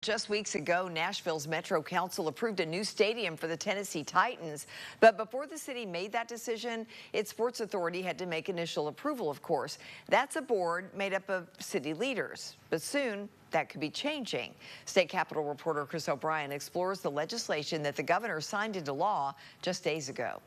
Just weeks ago, Nashville's Metro Council approved a new stadium for the Tennessee Titans. But before the city made that decision, its sports authority had to make initial approval, of course. That's a board made up of city leaders. But soon, that could be changing. State Capitol reporter Chris O'Brien explores the legislation that the governor signed into law just days ago.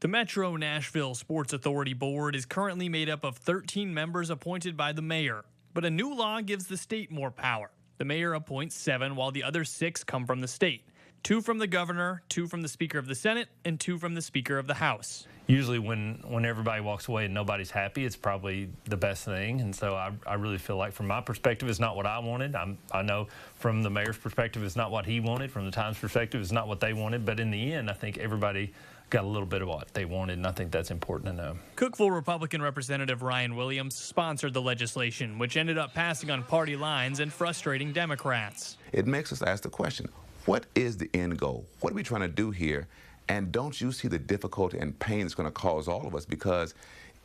The Metro-Nashville Sports Authority Board is currently made up of 13 members appointed by the mayor. But a new law gives the state more power. The mayor appoints 7, while the other 6 come from the state. 2 from the governor, 2 from the Speaker of the Senate, and 2 from the Speaker of the House. Usually when everybody walks away and nobody's happy, it's probably the best thing. And so I really feel like from my perspective, it's not what I wanted. I know from the mayor's perspective, it's not what he wanted. From the Times' perspective, it's not what they wanted. But in the end, I think everybody got a little bit of what they wanted, and I think that's important to know. Cookeville Republican Representative Ryan Williams sponsored the legislation, which ended up passing on party lines and frustrating Democrats. It makes us ask the question, what is the end goal? What are we trying to do here? And don't you see the difficulty and pain it's going to cause all of us, because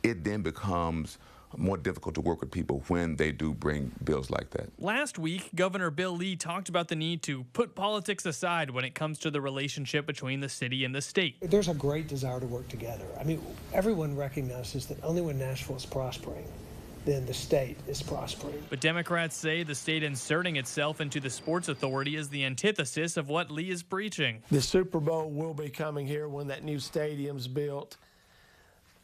it then becomes more difficult to work with people when they do bring bills like that. Last week, Governor Bill Lee talked about the need to put politics aside when it comes to the relationship between the city and the state. There's a great desire to work together. I mean, everyone recognizes that only when Nashville is prospering, then the state is prospering. But Democrats say the state inserting itself into the sports authority is the antithesis of what Lee is preaching. The Super Bowl will be coming here when that new stadium's built.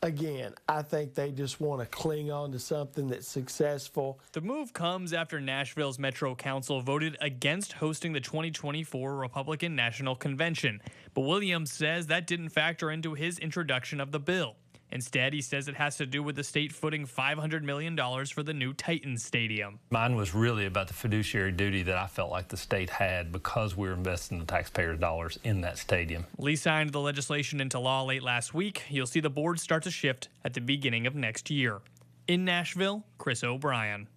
Again, I think they just want to cling on to something that's successful. The move comes after Nashville's Metro Council voted against hosting the 2024 Republican National Convention. But Williams says that didn't factor into his introduction of the bill. Instead, he says it has to do with the state footing $500 million for the new Titans Stadium. Mine was really about the fiduciary duty that I felt like the state had because we were investing the taxpayers' dollars in that stadium. Lee signed the legislation into law late last week. You'll see the board start to shift at the beginning of next year. In Nashville, Chris O'Brien.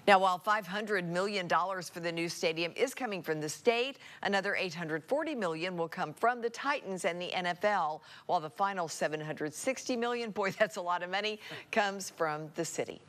Now, while $500 million for the new stadium is coming from the state, another $840 million will come from the Titans and the NFL, while the final $760 million, boy, that's a lot of money, comes from the city.